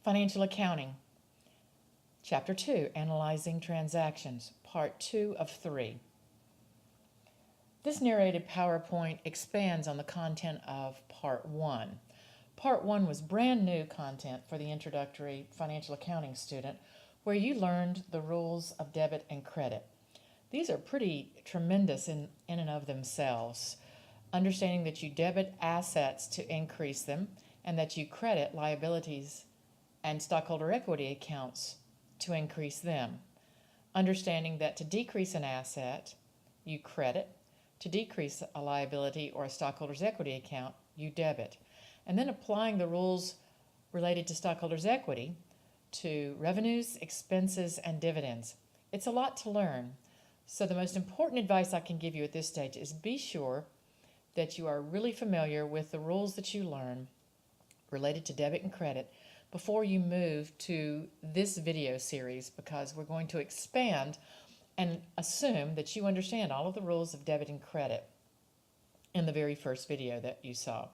Financial Accounting, Chapter 2, Analyzing Transactions, Part 2 of 3. This narrated PowerPoint expands on the content of Part 1. Part 1 was brand new content for the introductory financial accounting student, where you learned the rules of debit and credit. These are pretty tremendous in and of themselves. Understanding that you debit assets to increase them and that you credit liabilities and stockholder equity accounts to increase them. Understanding that to decrease an asset, you credit. To decrease a liability or a stockholder's equity account, you debit. And then applying the rules related to stockholders' equity to revenues, expenses, and dividends. It's a lot to learn. So the most important advice I can give you at this stage is be sure that you are really familiar with the rules that you learn related to debit and credit before you move to this video series, because we're going to expand and assume that you understand all of the rules of debit and credit in the very first video that you saw.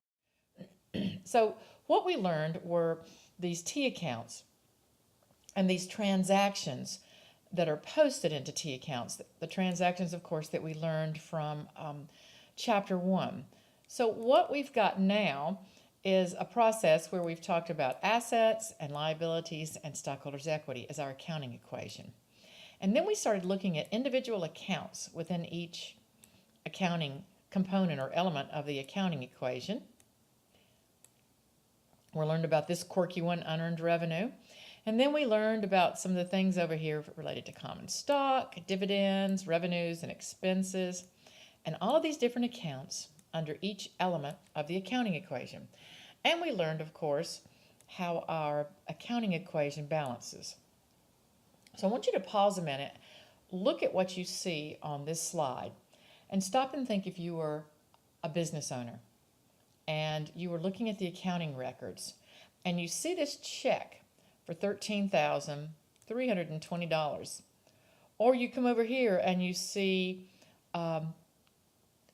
So what we learned were these T accounts and these transactions that are posted into T accounts. The transactions, of course, that we learned from Chapter 1. So what we've got now is a process where we've talked about assets and liabilities and stockholders' equity as our accounting equation. And then we started looking at individual accounts within each accounting component or element of the accounting equation. We learned about this quirky one, unearned revenue. And then we learned about some of the things over here related to common stock, dividends, revenues, and expenses, and all of these different accounts under each element of the accounting equation. And we learned, of course, how our accounting equation balances. So I want you to pause a minute, look at what you see on this slide, and stop and think if you were a business owner and you were looking at the accounting records and you see this check for $13,320, or you come over here and you see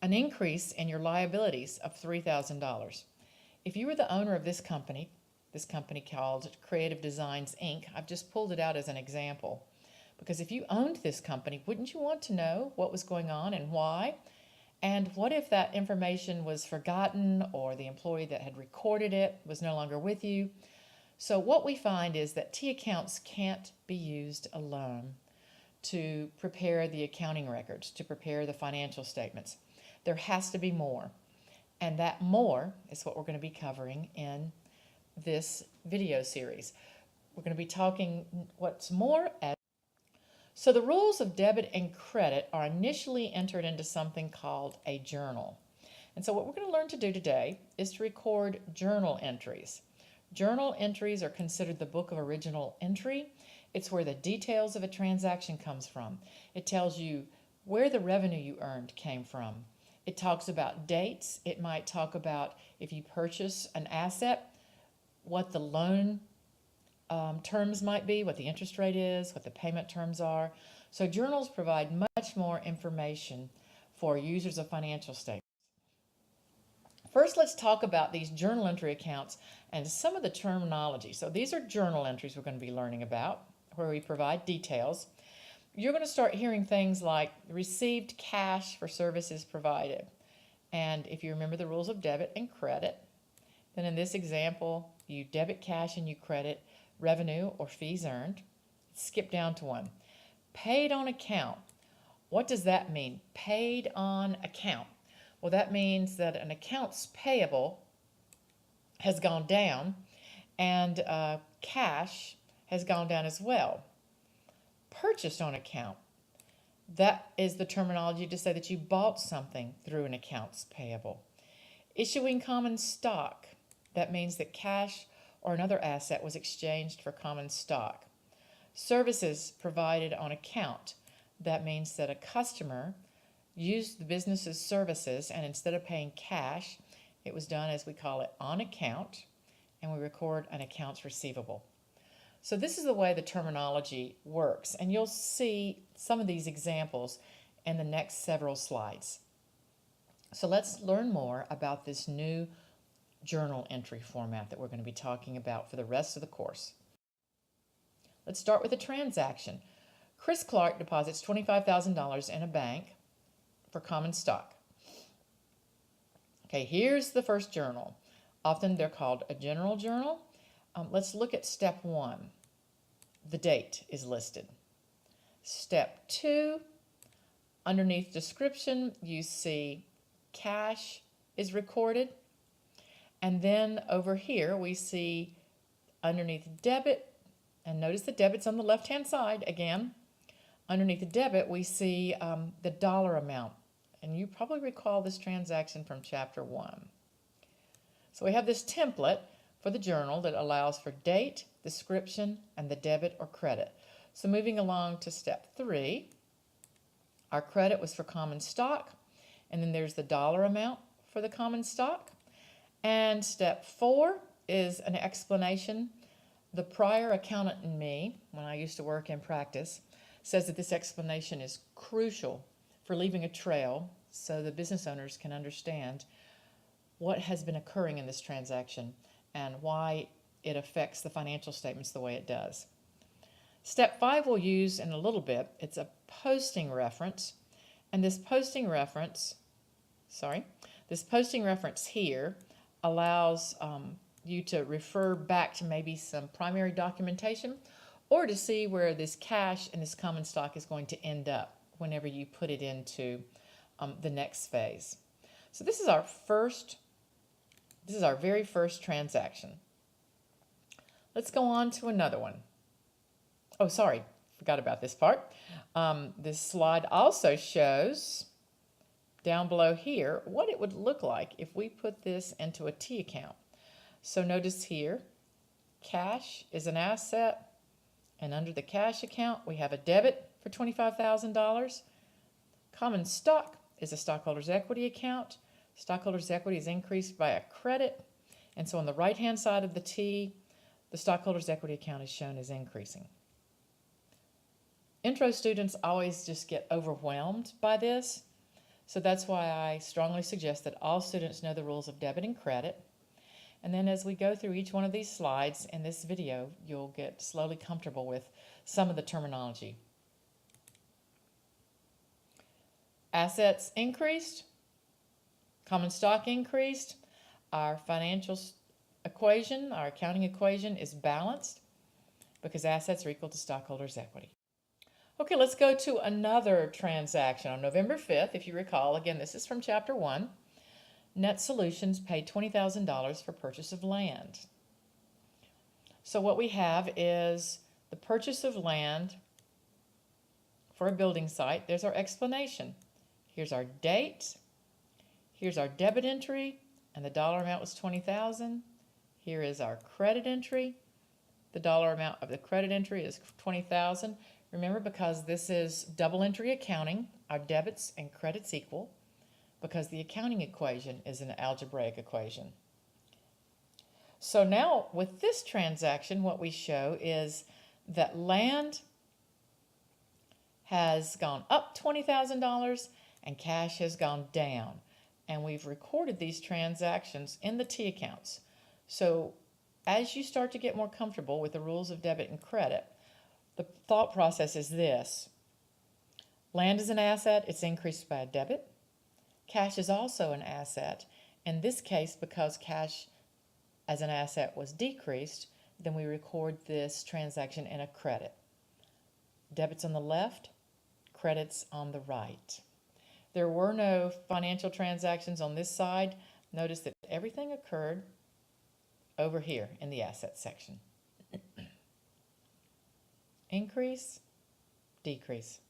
an increase in your liabilities of $3,000. If you were the owner of this company called Creative Designs, Inc., I've just pulled it out as an example, because if you owned this company, wouldn't you want to know what was going on and why? And what if that information was forgotten or the employee that had recorded it was no longer with you? So what we find is that T accounts can't be used alone to prepare the accounting records, to prepare the financial statements. There has to be more. And that more is what we're going to be covering in this video series. We're going to be talking what's more as. So the rules of debit and credit are initially entered into something called a journal. And so what we're going to learn to do today is to record journal entries. Journal entries are considered the book of original entry. It's where the details of a transaction comes from. It tells you where the revenue you earned came from. It talks about dates. It might talk about if you purchase an asset, what the loan terms might be, what the interest rate is, what the payment terms are. So journals provide much more information for users of financial statements. First, let's talk about these journal entry accounts and some of the terminology. So these are journal entries we're going to be learning about, where we provide details. You're going to start hearing things like received cash for services provided. And if you remember the rules of debit and credit, then in this example, you debit cash and you credit revenue or fees earned. Skip down to one. Paid on account. What does that mean? Paid on account. Well, that means that an accounts payable has gone down and cash has gone down as well. Purchased on account. That is the terminology to say that you bought something through an accounts payable. Issuing common stock. That means that cash or another asset was exchanged for common stock. Services provided on account. That means that a customer used the business's services, and instead of paying cash, it was done, as we call it, on account, and we record an accounts receivable. So this is the way the terminology works, and you'll see some of these examples in the next several slides. So let's learn more about this new journal entry format that we're going to be talking about for the rest of the course. Let's start with a transaction. Chris Clark deposits $25,000 in a bank for common stock. Okay, here's the first journal. Often they're called a general journal. Let's look at step 1. The date is listed. Step 2, underneath description, you see cash is recorded. And then over here, we see underneath debit, and notice the debit's on the left-hand side again. Underneath the debit, we see the dollar amount. And you probably recall this transaction from chapter 1. So we have this template for the journal that allows for date, description, and the debit or credit. So moving along to step 3, our credit was for common stock, and then there's the dollar amount for the common stock. And step 4 is an explanation. The prior accountant in me, when I used to work in practice, says that this explanation is crucial for leaving a trail so the business owners can understand what has been occurring in this transaction and why it affects the financial statements the way it does. Step 5 we'll use in a little bit. It's a posting reference, and this posting reference here allows you to refer back to maybe some primary documentation or to see where this cash and this common stock is going to end up whenever you put it into the next phase. So this is our very first transaction. Let's go on to another one. Oh, sorry, forgot about this part. This slide also shows down below here what it would look like if we put this into a T account. So notice here, cash is an asset, and under the cash account we have a debit for $25,000. Common stock is a stockholder's equity account. Stockholder's equity is increased by a credit, and so on the right-hand side of the T, the stockholder's equity account is shown as increasing. Intro students always just get overwhelmed by this, so that's why I strongly suggest that all students know the rules of debit and credit. And then as we go through each one of these slides in this video, you'll get slowly comfortable with some of the terminology. Assets increased, common stock increased, our financial equation, our accounting equation is balanced because assets are equal to stockholders' equity. Okay, let's go to another transaction. On November 5th, if you recall, again, this is from chapter 1, Net Solutions paid $20,000 for purchase of land. So what we have is the purchase of land for a building site. There's our explanation. Here's our date. Here's our debit entry, and the dollar amount was $20,000. Here is our credit entry. The dollar amount of the credit entry is $20,000. Remember, because this is double entry accounting, our debits and credits equal, because the accounting equation is an algebraic equation. So now with this transaction, what we show is that land has gone up $20,000 and cash has gone down. And we've recorded these transactions in the T accounts. So as you start to get more comfortable with the rules of debit and credit, the thought process is this. Land is an asset, it's increased by a debit. Cash is also an asset. In this case, because cash as an asset was decreased, then we record this transaction in a credit. Debits on the left, credits on the right. There were no financial transactions on this side. Notice that everything occurred over here in the asset section. Increase, decrease.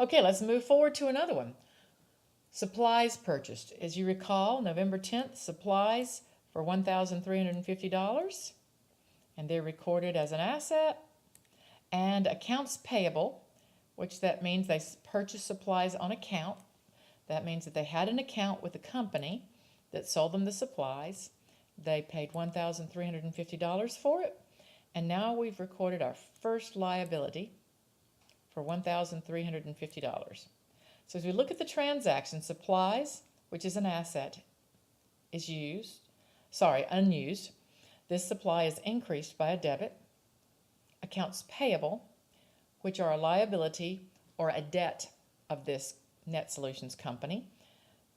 Okay, let's move forward to another one. Supplies purchased. As you recall, November 10th, supplies for $1,350, and they're recorded as an asset. And accounts payable, which that means they purchased supplies on account. That means that they had an account with the company that sold them the supplies. They paid $1,350 for it. And now we've recorded our first liability for $1,350. So as we look at the transaction, supplies, which is an asset, is unused. This supply is increased by a debit. accounts payable, which are a liability or a debt of this Net Solutions company.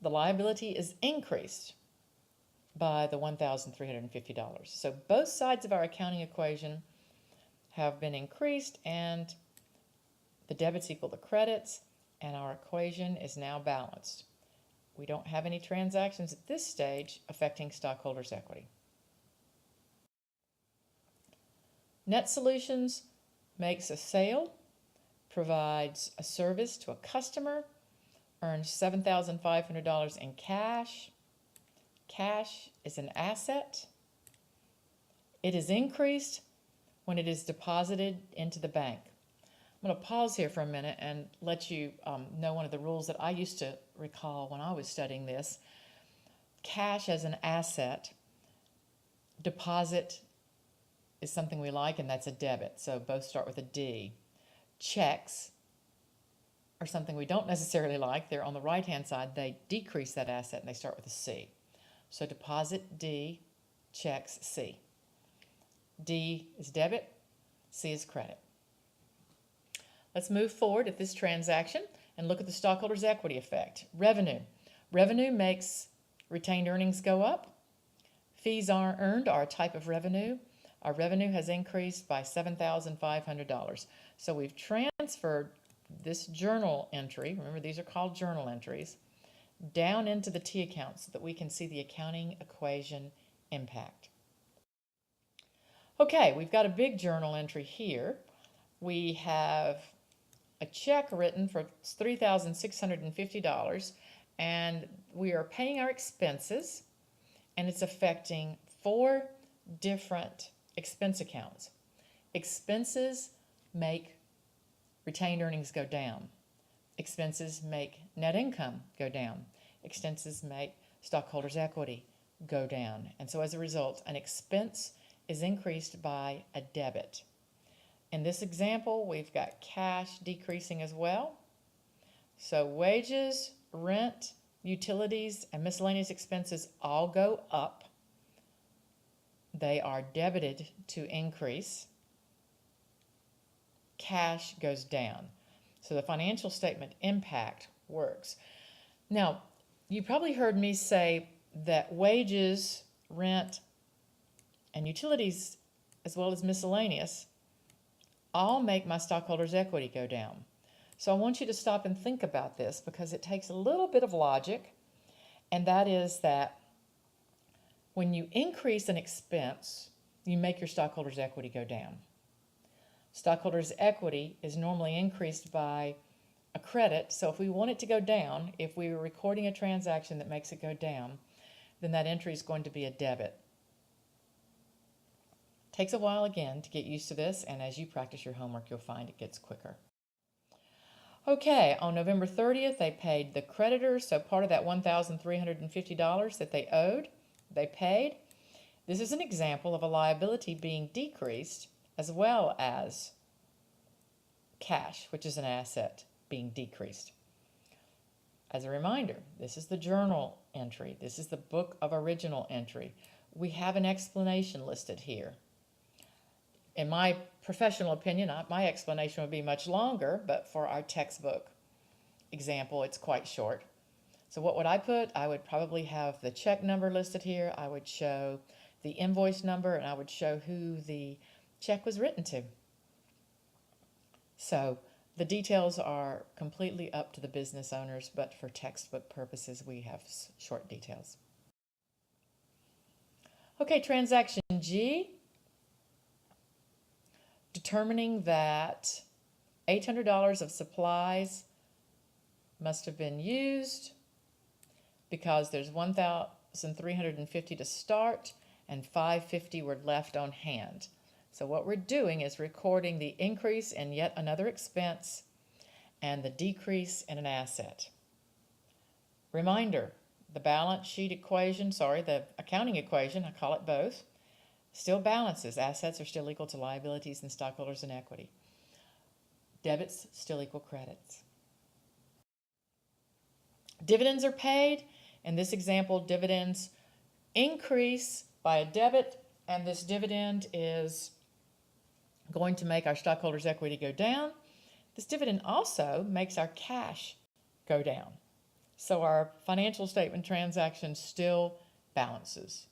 The liability is increased by the $1,350. So both sides of our accounting equation have been increased, and the debits equal the credits, and our equation is now balanced. We don't have any transactions at this stage affecting stockholders' equity. Net Solutions makes a sale, provides a service to a customer, earns $7,500 in cash. Cash is an asset. It is increased when it is deposited into the bank. I'm going to pause here for a minute and let you know one of the rules that I used to recall when I was studying this. Cash as an asset, deposit is something we like, and that's a debit, so both start with a D. Checks are something we don't necessarily like. They're on the right-hand side. They decrease that asset, and they start with a C. So deposit D, checks C. D is debit, C is credit. Let's move forward at this transaction and look at the stockholders' equity effect. Revenue. Revenue makes retained earnings go up. Fees earned are a type of revenue. Our revenue has increased by $7,500. So we've transferred this journal entry, remember these are called journal entries, down into the T account so that we can see the accounting equation impact. Okay, we've got a big journal entry here. We have a check written for $3,650, and we are paying our expenses, and it's affecting 4 different expense accounts. Expenses make retained earnings go down. Expenses make net income go down. Expenses make stockholders' equity go down. And so as a result, an expense is increased by a debit. In this example, we've got cash decreasing as well. So wages, rent, utilities, and miscellaneous expenses all go up. They are debited to increase. Cash goes down. So the financial statement impact works. Now, you probably heard me say that wages, rent, and utilities, as well as miscellaneous, all make my stockholders' equity go down. So I want you to stop and think about this because it takes a little bit of logic, and that is that when you increase an expense, you make your stockholders' equity go down. Stockholders' equity is normally increased by a credit, so if we want it to go down, if we were recording a transaction that makes it go down, then that entry is going to be a debit. Takes a while again to get used to this, and as you practice your homework, you'll find it gets quicker. Okay, on November 30th, they paid the creditors, so part of that $1,350 that they owed, they paid. This is an example of a liability being decreased as well as cash, which is an asset, being decreased. As a reminder, this is the journal entry. This is the book of original entry. We have an explanation listed here. In my professional opinion, my explanation would be much longer, but for our textbook example, it's quite short. So what would I put? I would probably have the check number listed here. I would show the invoice number, and I would show who the check was written to. So the details are completely up to the business owners, but for textbook purposes, we have short details. Okay, transaction G. Determining that $800 of supplies must have been used because there's $1,350 to start and $550 were left on hand. So what we're doing is recording the increase in yet another expense and the decrease in an asset. Reminder, the balance sheet equation, the accounting equation, I call it both, still balances. Assets are still equal to liabilities and stockholders and equity. Debits still equal credits. Dividends are paid. In this example, dividends increase by a debit, and this dividend is going to make our stockholders' equity go down. This dividend also makes our cash go down. So our financial statement transaction still balances.